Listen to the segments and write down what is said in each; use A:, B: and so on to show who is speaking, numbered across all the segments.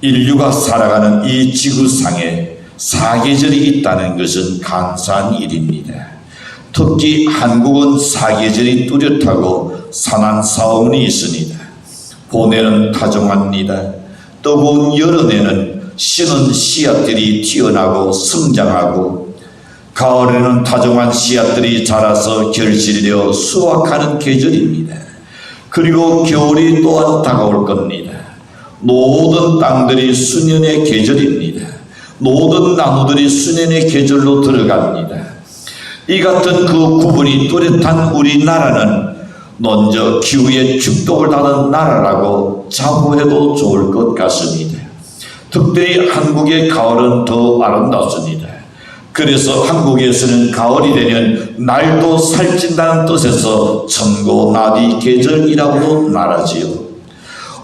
A: 인류가 살아가는 이 지구상에 사계절이 있다는 것은 감사한 일입니다. 특히 한국은 사계절이 뚜렷하고 산안사원이 있습니다. 봄에는 다정합니다. 뜨거운 여름에는 씨는 씨앗들이 튀어나고 성장하고, 가을에는 다정한 씨앗들이 자라서 결실되어 수확하는 계절입니다. 그리고 겨울이 또한 다가올 겁니다. 모든 땅들이 수년의 계절입니다. 모든 나무들이 수년의 계절로 들어갑니다. 이 같은 그 구분이 뚜렷한 우리나라는 먼저 기후의 축복을 받은 나라라고 자부해도 좋을 것 같습니다. 특별히 한국의 가을은 더 아름답습니다. 그래서 한국에서는 가을이 되면 날도 살찐다는 뜻에서 천고나비 계절이라고도 말하지요.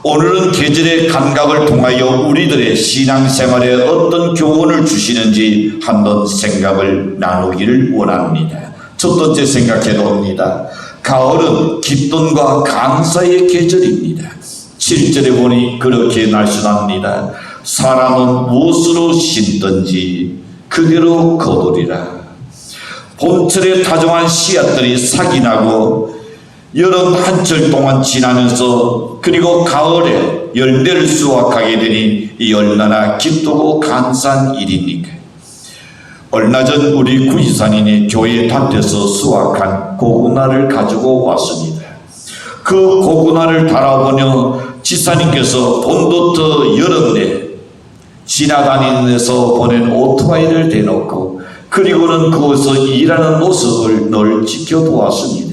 A: 오늘은 계절의 감각을 통하여 우리들의 신앙생활에 어떤 교훈을 주시는지 한번 생각을 나누기를 원합니다. 첫 번째 생각해 봅니다. 가을은 기쁨과 감사의 계절입니다. 7절에 보니 그렇게 말씀합니다. 사람은 무엇으로 심든지 그대로 거두리라. 봄철에 다정한 씨앗들이 싹이 나고 여름 한철 동안 지나면서 그리고 가을에 열매를 수확하게 되니 이 얼마나 기쁘고 감사한 일입니까? 얼마 전 우리 구이산인이 교회 밭에서 수확한 고구마를 가지고 왔습니다. 그 고구마를 달아보며 지사님께서 봄부터 여름 내 지나다니면서 보낸 오토바이를 대놓고 그리고는 그곳에서 일하는 모습을 늘 지켜보았습니다.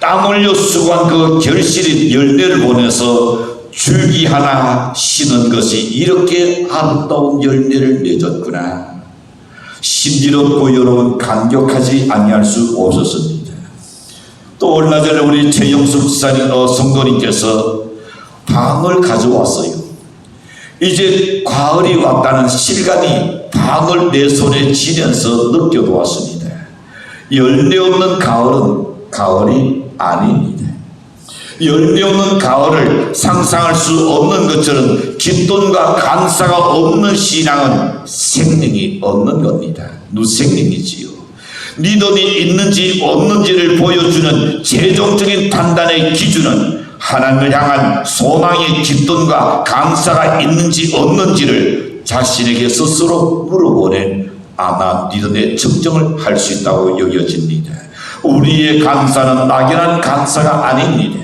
A: 땀 흘려 수고한 그 결실인 열매를 보내서 줄기 하나 심은 것이 이렇게 아름다운 열매를 맺었구나. 신비롭고 여러분 감격하지 아니할 수 없었습니다. 또 얼마 전에 우리 최영숙 지사님 성도님께서 방을 가져왔어요. 이제 가을이 왔다는 실감이 방을 내 손에 쥐면서 느껴보았습니다. 열매 없는 가을은 가을이 아닙니다. 열매 없는 가을을 상상할 수 없는 것처럼 기쁨과 감사가 없는 신앙은 생명이 없는 겁니다. 무생명이지요. 믿음이 있는지 없는지를 보여주는 최종적인 판단의 기준은 하나님을 향한 소망의 기쁨과 감사가 있는지 없는지를 자신에게 스스로 물어보는 아마 믿음의 측정을 할 수 있다고 여겨집니다. 우리의 감사는 막연한 감사가 아닙니다.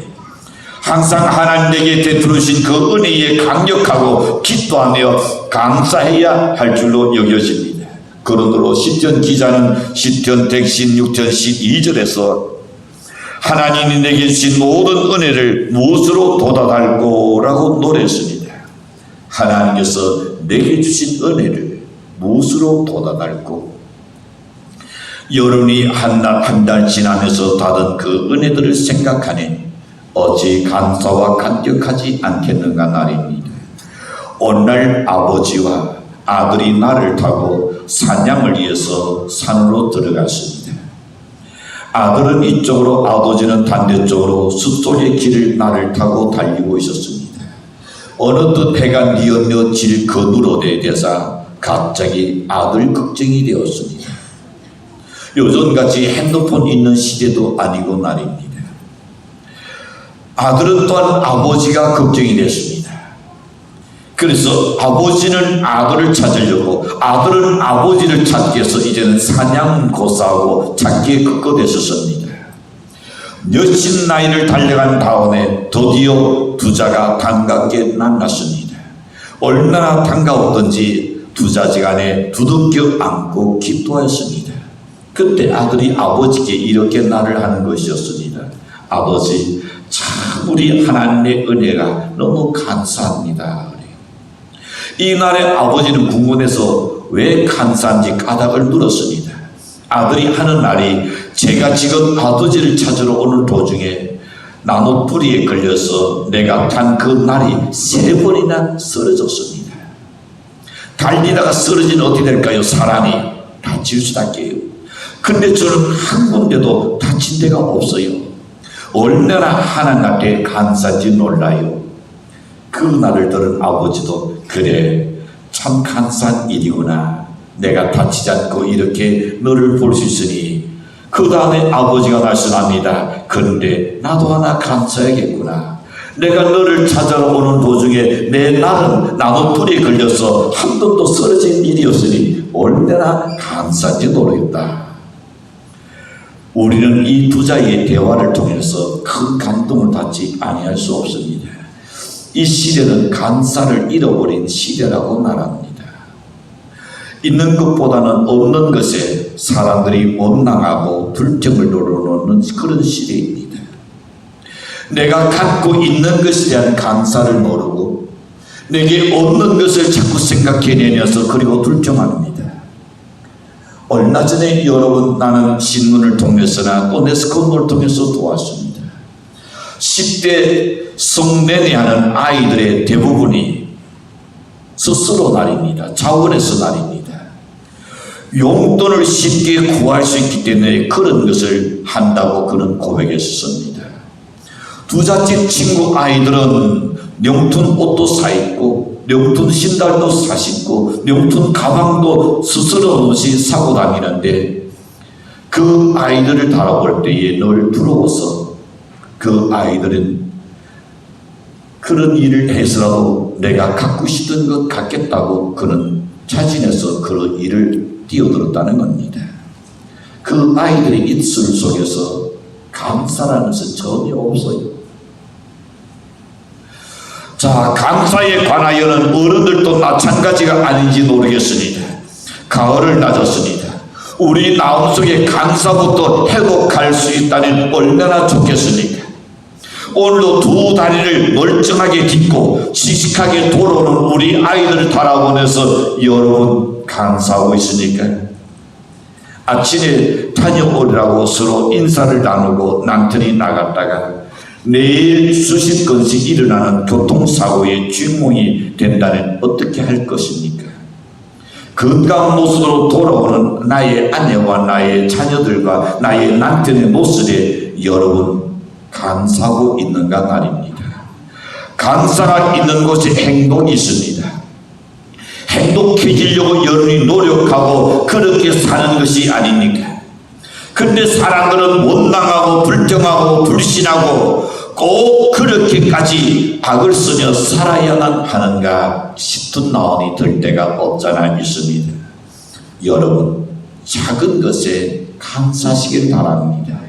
A: 항상 하나님에게 베풀으신 그 은혜에 강력하고 기도하며 감사해야 할 줄로 여겨집니다. 그러므로 시편 기자는 시편 116편 12절에서 하나님이 내게 주신 모든 은혜를 무엇으로 도달할꼬 라고 노래했습니다. 하나님께서 내게 주신 은혜를 무엇으로 도달할꼬? 여름이 한 달 지나면서 받은 그 은혜들을 생각하니 어찌 감사와 감격하지 않겠는가 말입니다. 오늘 아버지와 아들이 나를 타고 사냥을 위해서 산으로 들어갔습니다. 아들은 이쪽으로 아버지는 반대쪽으로 숲속의 길을 나를 타고 달리고 있었습니다. 어느덧 해가 뉘었며 길 거두러대 되자 갑자기 아들 걱정이 되었습니다. 요즘같이 핸드폰 있는 시대도 아니고 말입니다. 아들은 또한 아버지가 걱정이 됐습니다. 그래서 아버지는 아들을 찾으려고 아들은 아버지를 찾기 위해서 이제는 사냥고사하고 찾기에 급급했었습니다. 몇십 나이를 달려간 다음에 드디어 두자가 반갑게 만났습니다. 얼마나 반가웠던지 두자지간에 두둥겨 안고 기도했습니다. 그때 아들이 아버지께 이렇게 말을 하는 것이었습니다. 아버지, 참 우리 하나님의 은혜가 너무 감사합니다. 이날에 아버지는 궁금해서 왜 감사한지 까닭을 물었습니다. 아들이 하는 말이 제가 지금 아버지를 찾으러 오는 도중에 나무 뿌리에 걸려서 내가 탄 그 날이 3번이나 쓰러졌습니다. 달리다가 쓰러지면 어떻게 될까요? 사람이 다칠 수밖에요. 근데 저는 한 군데도 다친 데가 없어요. 얼마나 하나님 앞에 감사한지 놀라요. 그 날을 들은 아버지도 그래 참 감사한 일이구나. 내가 다치지 않고 이렇게 너를 볼 수 있으니. 그 다음에 아버지가 말씀합니다. 그런데 나도 하나 감사해야겠구나. 내가 너를 찾아러 오는 도중에 내 날은 나무뿔에 걸려서 한 번도 쓰러진 일이었으니 얼마나 감사한지 모르겠다. 우리는 이 두 자의 대화를 통해서 큰 감동을 받지 아니할 수 없습니다. 이 시대는 감사를 잃어버린 시대라고 말합니다. 있는 것보다는 없는 것에 사람들이 원망하고 불평을 늘어놓는 그런 시대입니다. 내가 갖고 있는 것에 대한 감사를 모르고 내게 없는 것을 자꾸 생각해내면서 그리고 불평합니다. 얼마 전에 여러분 나는 신문을 통해서나 또 네스콘을 통해서 도왔습니다. 10대 성내내하는 아이들의 대부분이 스스로 날입니다. 자원에서 날입니다. 용돈을 쉽게 구할 수 있기 때문에 그런 것을 한다고 그는 고백했습니다. 두자집 친구 아이들은 명품 옷도 사입고 명품 신발도 사신고 명품 가방도 스스로 없이 사고 다니는데 그 아이들을 바라볼 때에 늘 부러워서 그 아이들은 그런 일을 해서라도 내가 갖고 싶던 것 갖겠다고 그는 자진해서 그런 일을 뛰어들었다는 겁니다. 그 아이들의 입술 속에서 감사라는 것은 전혀 없어요. 자, 감사에 관하여는 어른들도 마찬가지가 아닌지 모르겠습니다. 가을을 맞았습니다. 우리 마음속에 감사부터 회복할 수 있다면 얼마나 좋겠습니까? 오늘도 두 다리를 멀쩡하게 딛고 씩씩하게 돌아오는 우리 아이들을 바라보면서 여러분 감사하고 있으니까 아침에 다녀오라고 서로 인사를 나누고 남편이 나갔다가 내일 수십 건씩 일어나는 교통사고의 주인공이 된다면 어떻게 할 것입니까? 건강한 모습으로 돌아오는 나의 아내와 나의 자녀들과 나의 남편의 모습에 여러분 감사하고 있는가 말입니다. 감사가 있는 곳에 행복이 있습니다. 행복해지려고 여러분이 노력하고 그렇게 사는 것이 아닙니까? 근데 사람들은 원망하고 불평하고 불신하고 꼭 그렇게까지 악을 쓰며 살아야만 하는가 싶은 마음이 들 때가 없잖아 있습니다. 여러분 작은 것에 감사하시길 바랍니다.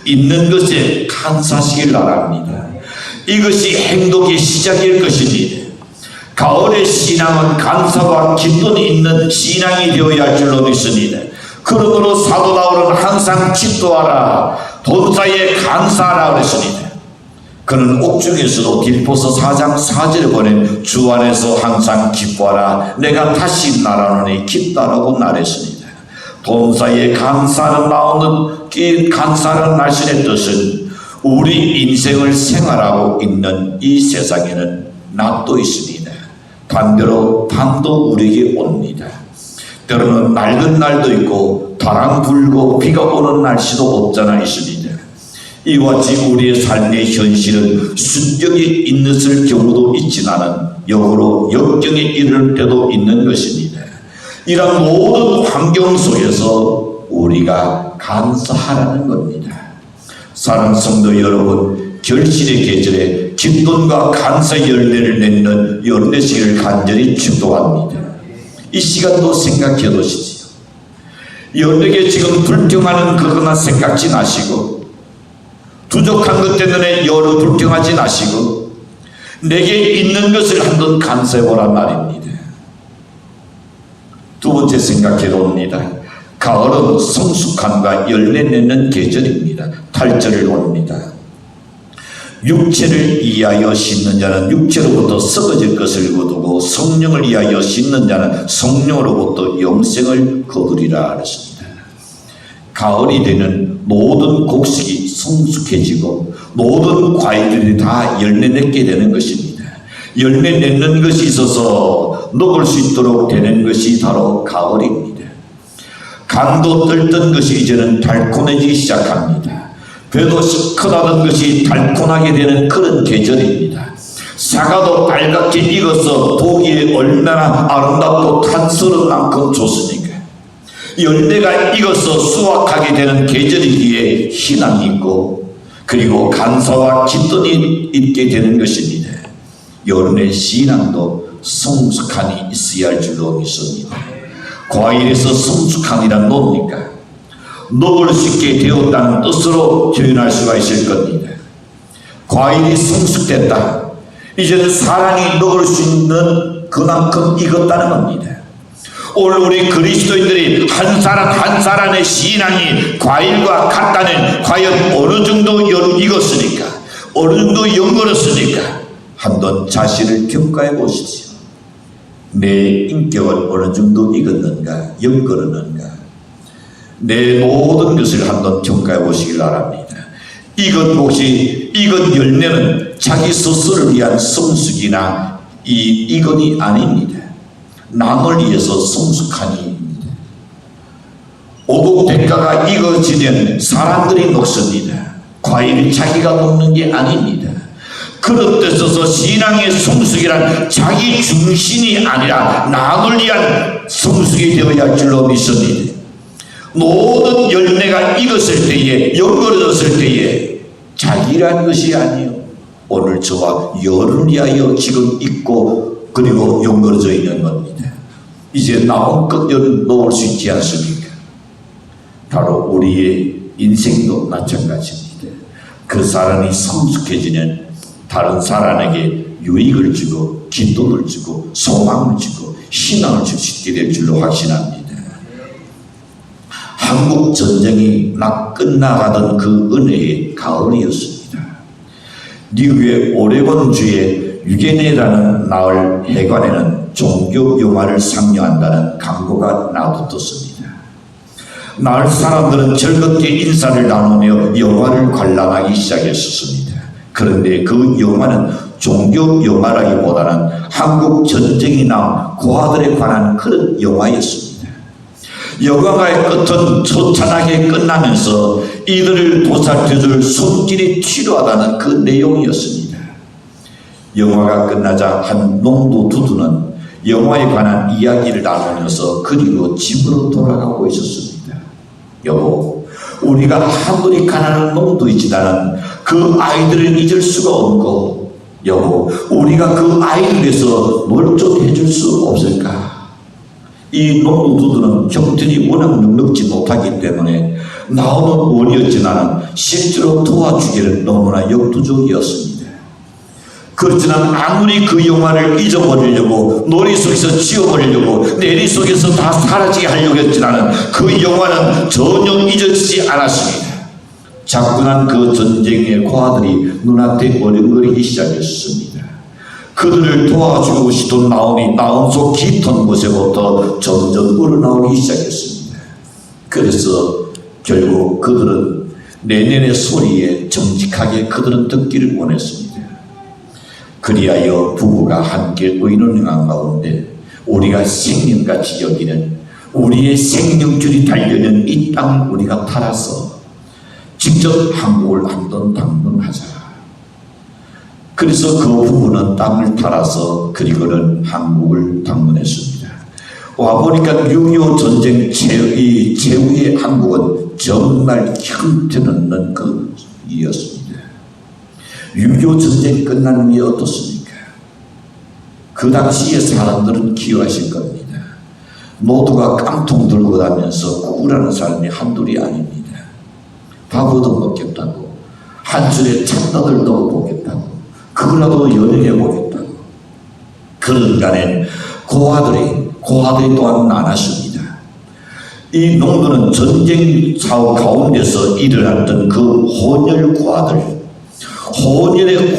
A: 있는 것에 감사하시길 바랍니다. 이것이 행복의 시작일 것입니다. 가을의 신앙은 감사와 기쁨이 있는 신앙이 되어야 할 줄로 믿습니다. 그러므로 사도 바울은 항상 기도하라 본사에 감사하라 그랬습니다. 그는 옥중에서도 빌보서 4장 4절에 보낸 주 안에서 항상 기뻐하라 내가 다시 말하노니 기뻐하라고 말했습니다. 본사에 감사하는 마음은 감사하는 말씀의 뜻은 우리 인생을 생활하고 있는 이 세상에는 낮도 있습니다. 반대로 밤도 우리에게 옵니다. 때로는 맑은 날도 있고 바람 불고 비가 오는 날씨도 없잖아 있습니다. 이와 같이 우리의 삶의 현실은 순경이 있는 경우도 있지만은 역으로 역경에 이를 때도 있는 것입니다. 이런 모든 환경 속에서 우리가 감사하라는 겁니다. 사랑하는 성도 여러분, 결실의 계절에 기쁨과 감사 열매를 맺는 열매식을 간절히 축도합니다. 이 시간도 생각해 보시지요. 여러분에게 지금 불평하는 그것만 생각지 마시고 부족한 것 때문에 여러 불평하지 마시고 내게 있는 것을 한번 감사해 보란 말입니다. 두 번째 생각해 봅니다. 가을은 성숙함과 열매 맺는 계절입니다. 8절을 봅니다. 육체를 이하여 심는 자는 육체로부터 썩어질 것을 거두고 성령을 위하여 심는 자는 성령으로부터 영생을 거두리라 하셨습니다. 가을이 되는 모든 곡식이 성숙해지고 모든 과일들이 다 열매 맺게 되는 것입니다. 열매 맺는 것이 있어서 먹을 수 있도록 되는 것이 바로 가을입니다. 간도 떨던 것이 이제는 달콤해지기 시작합니다. 배도 시큰하던 것이 달콤하게 되는 그런 계절입니다. 사과도 빨갛게 익어서 보기에 얼마나 아름답고 탄스러운 만큼 좋습니까? 열매가 익어서 수확하게 되는 계절이기에 희망이 있고 그리고 감사와 기쁨이 있게 되는 것입니다. 여러분의 신앙도 성숙함이 있어야 할 줄로 믿습니다. 과일에서 성숙함이란 뭡니까? 먹을 수 있게 되었다는 뜻으로 표현할 수가 있을 겁니다. 과일이 성숙됐다. 이제는 사람이 먹을 수 있는 그만큼 익었다는 겁니다. 오늘 우리 그리스도인들이 한 사람 한 사람의 신앙이 과일과 같다는 과연 어느 정도 익었으니까 어느 정도 연걸었으니까 한번 자신을 평가해 보십시오. 내 인격은 어느 정도 익었는가 연걸었는가 내 모든 것을 한번 평가해 보시길 바랍니다. 익은 열매는 자기 스스로를 위한 성숙이나 이건이 아닙니다. 남을 위해서 성숙함입니다. 오곡 대가가 익어지면 사람들이 먹습니다. 과일이 자기가 먹는 게 아닙니다. 그런 뜻에서 신앙의 성숙이란 자기 중심이 아니라 남을 위한 성숙이 되어야 할 줄로 믿습니다. 모든 열매가 익었을 때에 연걸어졌을 때에 자기라는 것이 아니요 오늘 저와 여러분을 위하여 지금 익고 그리고 연걸어져 있는 겁니다. 이제 나온 것 놓을 수 있지 않습니까? 바로 우리의 인생도 마찬가지입니다. 그 사람이 성숙해지는 다른 사람에게 유익을 주고 기쁨을 주고 소망을 주고 희망을 줄 수 있게 될 줄로 확신합니다. 한국 전쟁이 막 끝나가던 그 은혜의 가을이었습니다. 미국의 오레곤주의 유게네라는 마을 해관에는 종교 영화를 상영한다는 광고가 놔뒀습니다. 마을 사람들은 즐겁게 인사를 나누며 영화를 관람하기 시작했었습니다. 그런데 그 영화는 종교 영화라기보다는 한국 전쟁이 난 고아들에 관한 그런 영화였습니다. 영화의 끝은 처참하게 끝나면서 이들을 보살펴줄 손길이 필요하다는 그 내용이었습니다. 영화가 끝나자 한 농부 두두는 영화에 관한 이야기를 나누면서 그리고 집으로 돌아가고 있었습니다. 여보, 우리가 아무리 가난한 농부이지만 그 아이들을 잊을 수가 없고 여보, 우리가 그 아이를 위해서 뭘 좀 해줄 수 없을까? 이 농부들은 형편이 워낙 넉넉지 못하기 때문에 나오는 원이었지만 실제로 도와주기는 너무나 역부족이었습니다. 그렇지만 아무리 그 영화를 잊어버리려고 머릿속에서 지워버리려고 내리 속에서 다 사라지게 하려고 했지만 그 영화는 전혀 잊어지지 않았습니다. 자꾸난 그 전쟁의 고아들이 눈앞에 어른거리기 시작했습니다. 그들을 도와주고 싶은 마음이 마음속 깊은 곳에부터 점점 우러나오기 시작했습니다. 그래서 결국 그들은 내년의 소리에 정직하게 그들은 듣기를 원했습니다. 그리하여 부부가 함께 의논한 가운데 우리가 생명같이 여기는 우리의 생명줄이 달려있는 이 땅을 우리가 팔아서 직접 한국을 한번 방문하자. 그래서 그 부부는 땅을 팔아서 그리고는 한국을 방문했습니다. 와보니까 6.25 전쟁 최후의 한국은 정말 형편없는 그 이었습니다. 6.25 전쟁 끝난 후에 어떻습니까? 그 당시에 사람들은 기여하실 겁니다. 모두가 깡통 들고 다니면서 구라는 사람이 한둘이 아닙니다. 밥 얻어먹겠다고 한 줄에 찬밥을 넣어보겠다고 그거라도 연행해 보겠다고. 그런 간에 고아들이 또한 많았습니다. 이 농부는 전쟁 사후 가운데서 일어났던 그 혼혈의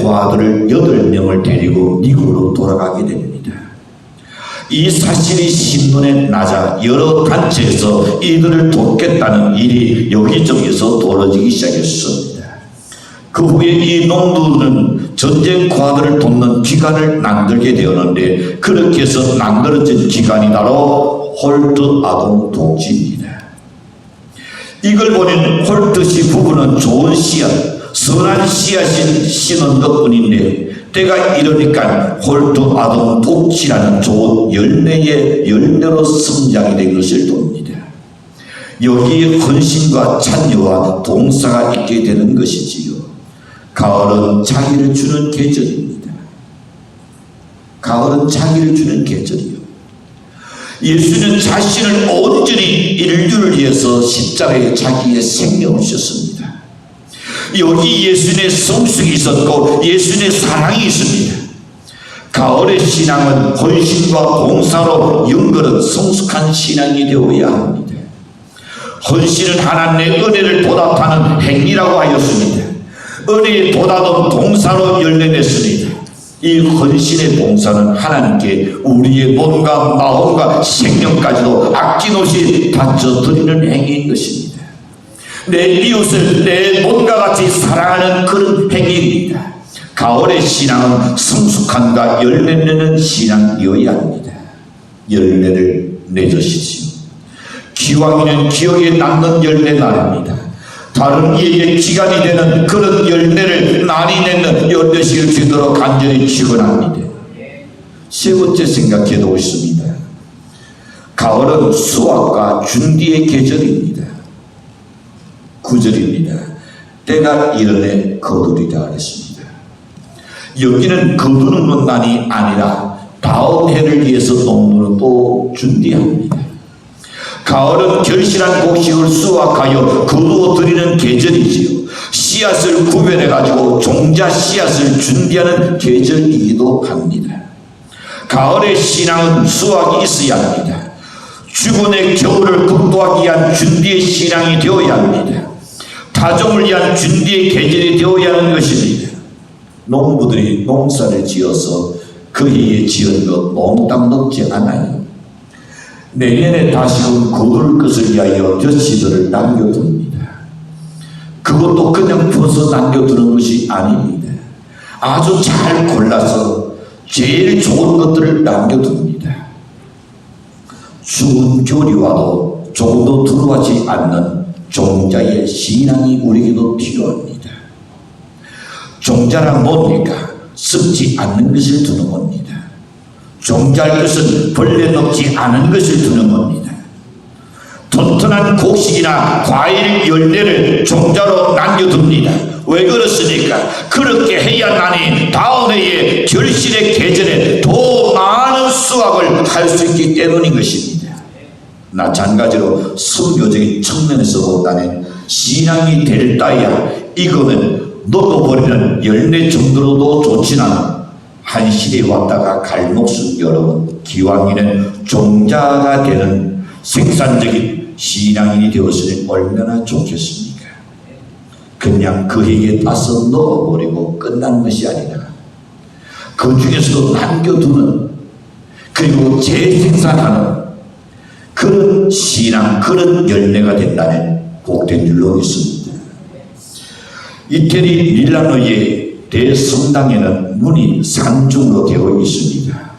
A: 고아들을 8명을 데리고 미국으로 돌아가게 됩니다. 이 사실이 신문에 나자 여러 단체에서 이들을 돕겠다는 일이 여기저기서 벌어지기 시작했습니다. 그 후에 이 농부는 전쟁 고아들을 돕는 기관을 만들게 되었는데 그렇게 해서 만들어진 기관이 바로 홀트 아동 독지입니다. 이걸 보는 홀트 씨 부부는 좋은 씨앗, 선한 씨앗인 심은 것뿐인데 때가 이러니까 홀쭉아동 독지라는 좋은 열매의 열매로 성장이 된 것을 봅니다. 여기에 헌신과 찬여와 동사가 있게 되는 것이지요. 가을은 자기를 주는 계절입니다. 가을은 자기를 주는 계절이요. 예수는 자신을 온전히 인류를 위해서 십자가에 자기의 생명을 주셨습니다. 여기 예수님의 성숙이 있었고 예수님의 사랑이 있습니다. 가을의 신앙은 헌신과 봉사로 연결한 성숙한 신앙이 되어야 합니다. 헌신은 하나님의 은혜를 도답하는 행위라고 하였습니다. 은혜의 도답은 봉사로 열려냈습니다. 이 헌신의 봉사는 하나님께 우리의 몸과 마음과 생명까지도 아낌없이 바쳐드리는 행위인 것입니다. 내 이웃을 내 몸과 같이 사랑하는 그런 행위입니다. 가을의 신앙은 성숙함과 열매내는 신앙이어야 합니다. 열매를 내주십시오. 기왕이는 기억에 남는 열매 말입니다. 다른 이에게 기간이 되는 그런 열매를 많이 내는 열매식을 주도록 간절히 축원합니다. 세 번째 생각해 놓습니다. 가을은 수확과 준비의 계절입니다. 9절입니다. 때가 이르매 거두리라 하겠습니다. 여기는 거두는 것만이 아니라 다음 해를 위해서 농부는 또 준비합니다. 가을은 결실한 곡식을 수확하여 거두어 드리는 계절이지요. 씨앗을 구별해 가지고 종자 씨앗을 준비하는 계절이기도 합니다. 가을의 신앙은 수확이 있어야 합니다. 죽은의 겨울을 극복하기 위한 준비의 신앙이 되어야 합니다. 타종을 위한 준비의 계절이 되어야 하는 것입니다. 농부들이 농사를 지어서 그 해에 지은 것 몽땅 먹지 않아요. 내년에 다시금 거둘 것을 위하여 벼치들을 남겨둡니다. 그것도 그냥 벗어 남겨두는 것이 아닙니다. 아주 잘 골라서 제일 좋은 것들을 남겨둡니다. 추운 겨울이 와도 조금도 두려워하지 않는 종자의 신앙이 우리에게도 필요합니다. 종자란 뭡니까? 썩지 않는 것을 두는 겁니다. 종자할 것은 벌레 먹지 않은 것을 두는 겁니다. 튼튼한 곡식이나 과일 열매를 종자로 남겨둡니다. 왜 그렇습니까? 그렇게 해야만이 다음 해에 결실의 계절에 더 많은 수확을 할 수 있기 때문인 것입니다. 마찬가지로 성교적인 측면에서 본다면 신앙이 될 따야 이거는 먹어버리는 열매 정도로도 좋진 않아. 한 시대에 왔다가 갈 목숨 여러분, 기왕이는 종자가 되는 생산적인 신앙인이 되었으니 얼마나 좋겠습니까? 그냥 그 해에 따서 넣어버리고 끝난 것이 아니라 그 중에서도 남겨두는, 그리고 재생산하는 그런 신앙, 그런 열매가 된다면 복된 줄로 믿습니다. 이태리 밀라노의 대성당에는 문이 산중으로 되어 있습니다.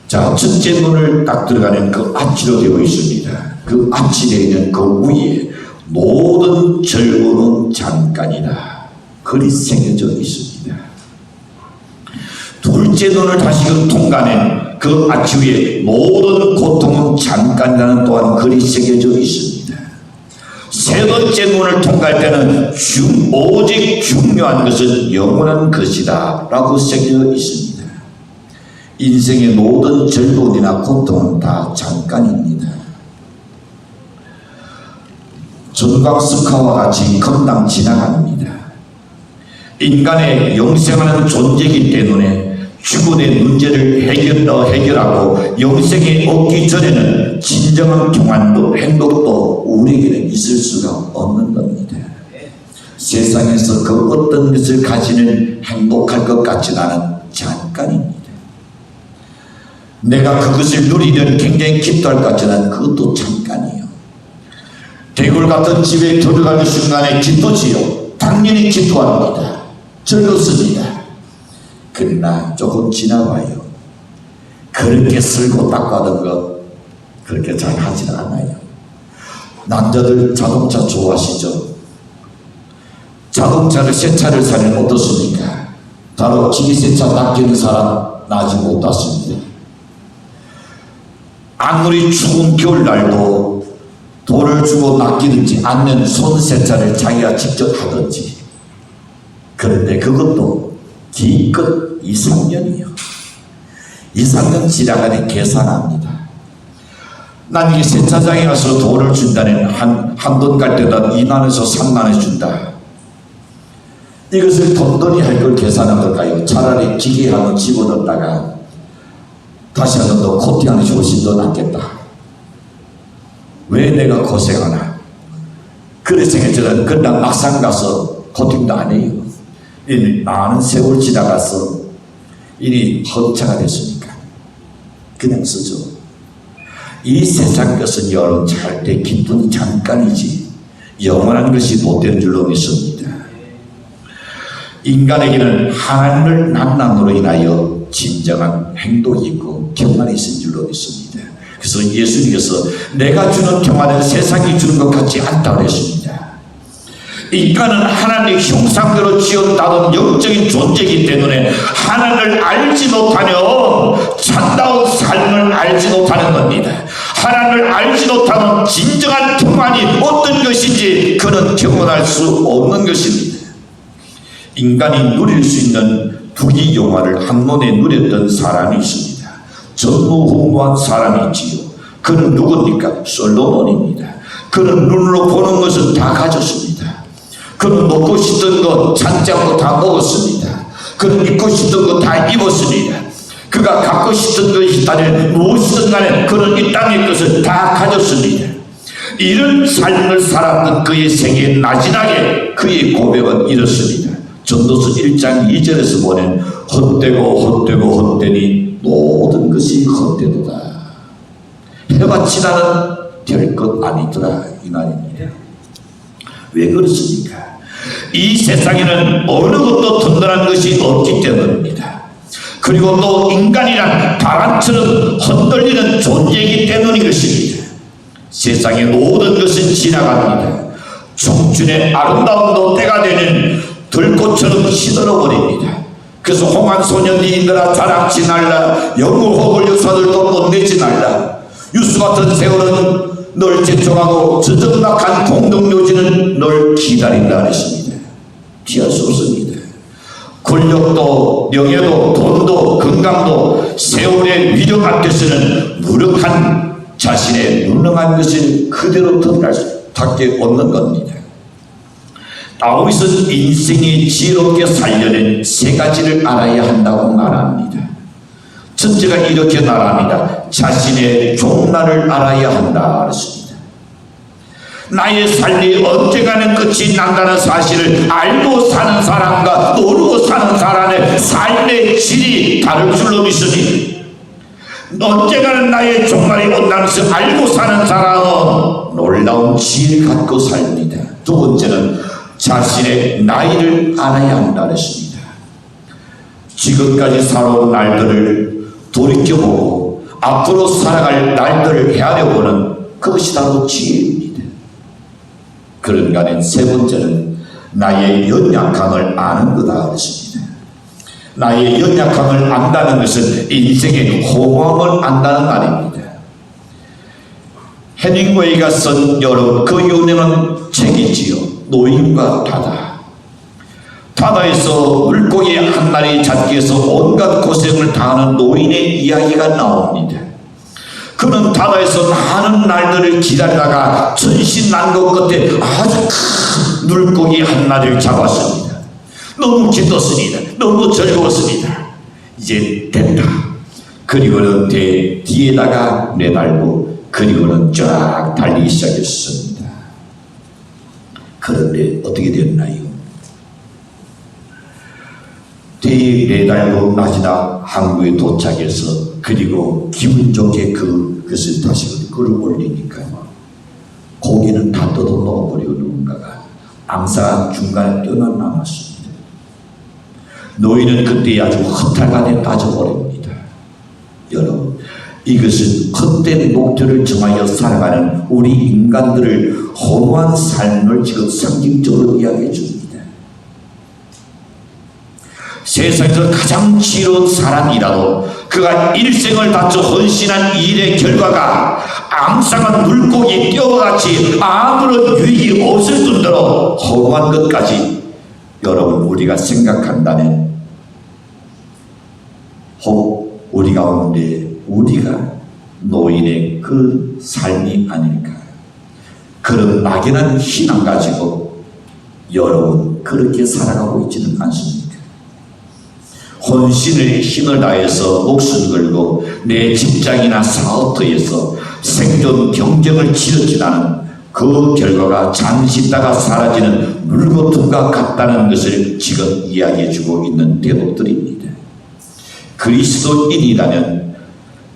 A: 자, 첫째 문을 딱 들어가는 그 아치로 되어 있습니다. 그 아치에 있는 그 위에 모든 즐거움은 잠깐이다 글이 새겨져 있습니다. 둘째 문을 다시금 통과하는 그 아치 위에 모든 고통은 잠깐이라는 또한 글이 새겨져 있습니다. 세 번째 문을 통과할 때는 오직 중요한 것은 영원한 것이다 라고 새겨져 있습니다. 인생의 모든 즐거움이나 고통은 다 잠깐입니다. 전광석화와 같이 금방 지나갑니다. 인간의 영생하는 존재이기 때문에 죽음의 문제를 해결하고 영생에 얻기 전에는 진정한 평안도 행복도 우리에게는 있을 수가 없는 겁니다. 세상에서 그 어떤 것을 가지는 행복할 것 같지 않은 잠깐입니다. 내가 그것을 누리면 굉장히 기뻐할 것 같지만 그것도 잠깐이에요. 대굴 같은 집에 들어가는 순간에 기쁘지요. 당연히 기뻐합니다. 즐겁습니다. 그러나 조금 지나봐요. 그렇게 쓸고 닦아둔 것 그렇게 잘 하지는 않아요. 남자들 자동차 좋아하시죠? 자동차를 새 차를 사면 어떻습니까? 바로 기계 새 차 낚이는 사람 나지 못했습니다. 아무리 추운 겨울날도 돈을 주고 낚이든지 않는 손세차를 자기가 직접 하든지, 그런데 그것도 기껏 2, 3년이요. 2, 3년 지나가니 계산합니다. 난 이 세차장에 가서 돈을 준다는 한 돈 갈 때다 2만원에서 3만원 준다. 이것을 돈돈이 할 걸 계산한 걸까요? 차라리 기계에 한번 집어넣다가 다시 한 번 더 코팅하는 50도 낫겠다. 왜 내가 고생하나? 그래 생각했지만 그날 막상 가서 코팅도 안 해요. 이미 많은 세월 지나가서 이미 헌차가 됐으니까 그냥 쓰죠. 이 세상 것은 여러분 절대 기쁨이 잠깐이지 영원한 것이 못된 줄로 믿습니다. 인간에게는 하나님을 만남으로 인하여 진정한 행복이 있고 평안이 있는 줄로 믿습니다. 그래서 예수님께서 내가 주는 평안은 세상이 주는 것 같지 않다고 했습니다. 인간은 하나님의 형상대로 지었다는 영적인 존재이기 때문에 하나님을 알지 못하면 참다운 삶을 알지 못하는 겁니다. 하나님을 알지 못하면 진정한 평안이 어떤 것인지 그는 경험할 수 없는 것입니다. 인간이 누릴 수 있는 부귀 영화를 한눈에 누렸던 사람이 있습니다. 전무후무한 사람이 있지요. 그는 누굽니까? 솔로몬입니다. 그는 눈으로 보는 것을 다 가졌습니다. 그는 먹고 싶던 것 참지 않고 다 먹었습니다. 그는 입고 싶던 것 다 입었습니다. 그가 갖고 싶던 것이 있다면 무엇이든 간에 그는 이 땅의 것을 다 가졌습니다. 이런 삶을 살았던 그의 생애에 나지막에 그의 고백은 이렇습니다. 전도서 1장 2절에서 보면 헛되고 헛되니 모든 것이 헛되도다. 해봤지 나는 될 것 아니더라 이 말입니다. 왜 그렇습니까? 이 세상에는 어느 것도 든든한 것이 없기 때문입니다. 그리고 또 인간이란 바람처럼 흔들리는 존재이기 때문인 것입니다. 세상의 모든 것은 지나갑니다. 청춘의 아름다움도 때가 되는 들꽃처럼 시들어버립니다. 그래서 홍한 소년이인들아 자랑치 말라, 영웅호글 여사들도 뽐내지 말라. 유수 같은 세월은 널 재촉하고 저정막한 공동묘지는 널 기다린다 했습니다. 피할 수 없습니다. 권력도 명예도 돈도 건강도 세월의 위력 앞에서는 무력한 자신의 무능한 것을 그대로 드러날 수밖에 없는 겁니다. 다윗은 인생이 지혜롭게 살려낸 세 가지를 알아야 한다고 말합니다. 첫째가 이렇게 말합니다. 자신의 종말을 알아야 한다 그랬습니다. 나의 삶이 언젠가는 끝이 난다는 사실을 알고 사는 사람과 모르고 사는 사람의 삶의 질이 다를 줄로 믿습니다. 언젠가는 나의 종말이 온다는 것을 알고 사는 사람은 놀라운 지혜를 갖고 삽니다. 두 번째는 자신의 나이를 알아야 한다 했습니다. 지금까지 살아온 날들을 돌이켜보고 앞으로 살아갈 날들을 헤아려보는 그것이 바로 지혜입니다. 그런가 하면 세 번째는 나의 연약함을 아는 거다 그랬습니다. 나의 연약함을 안다는 것은 인생의 호감을 안다는 말입니다. 헤밍웨이가 쓴 여러분 그 유명한 책이지요. 노인과 바다. 바다에서 물고기 한 마리 잡기 위해서 온갖 고생을 당하는 노인의 이야기가 나옵니다. 그는 바다에서 많은 날들을 기다리다가 천신난도 끝에 아주 큰 물고기 한 마리를 잡았습니다. 너무 기뻤습니다. 너무 즐거웠습니다. 이제 됐다. 그리고는 뒤에다가 내달고 그리고는 쫙 달리기 시작했습니다. 그런데 어떻게 됐나요? 대에 내달고 낮이나 항구에 도착해서 그리고 기분 좋게 그것을 다시 끌어올리니까 고기는 다 뜯어 먹어버리고 누군가가 앙상한 중간에 떠나 남았습니다. 노인은 그때 아주 허탈감에 빠져버립니다. 여러분, 이것은 헛된 목표를 정하여 살아가는 우리 인간들을 허무한 삶을 지금 상징적으로 이야기해 줍니다. 세상에서 가장 지혜로운 사람이라도 그가 일생을 바쳐 헌신한 일의 결과가 앙상한 물고기 뼈같이 아무런 유익이 없을 뿐더러 허무한 것까지 여러분 우리가 생각한다면 혹 우리 가운데 우리가 노인의 그 삶이 아닐까. 그런 막연한 희망 가지고 여러분 그렇게 살아가고 있지는 않습니까? 혼신의 힘을 다해서 목숨 걸고 내 직장이나 사업터에서 생존 경쟁을 치렀지만 그 결과가 잠시 있다가 사라지는 물고통과 같다는 것을 지금 이야기해주고 있는 대목들입니다. 그리스도인이라면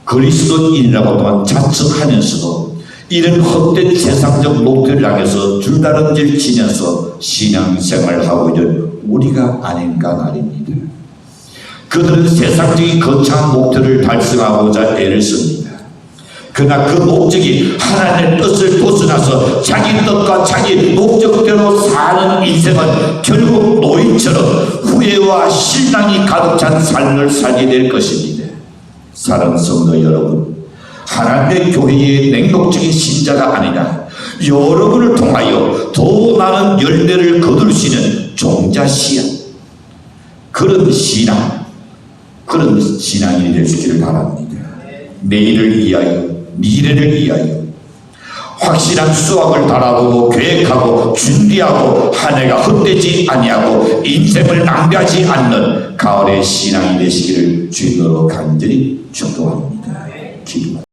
A: 그리스도인이라고만 자처하면서도 이런 헛된 세상적 목표를 향해서 줄다름질 치면서 신앙생활을 하고 있는 우리가 아닌가 말입니다. 그들은 세상적인 거창한 목표를 달성하고자 애를 씁니다. 그러나 그 목적이 하나님의 뜻을 벗어나서 자기 뜻과 자기 목적대로 사는 인생은 결국 노인처럼 후회와 실망이 가득 찬 삶을 살게 될 것입니다. 사랑하는 성도 여러분, 하나님의 교회의 냉독적인 신자가 아니라 여러분을 통하여 더 많은 열매를 거둘 수 있는 종자시야, 그런 신앙이 될 수 있기를 바랍니다. 내일을 위하여, 미래를 위하여 확실한 수확을 바라보고 계획하고 준비하고 한 해가 헛되지 아니하고 인생을 낭비하지 않는 가을의 신앙이 되시기를 주님으로 간절히 축복합니다. 기도합니다.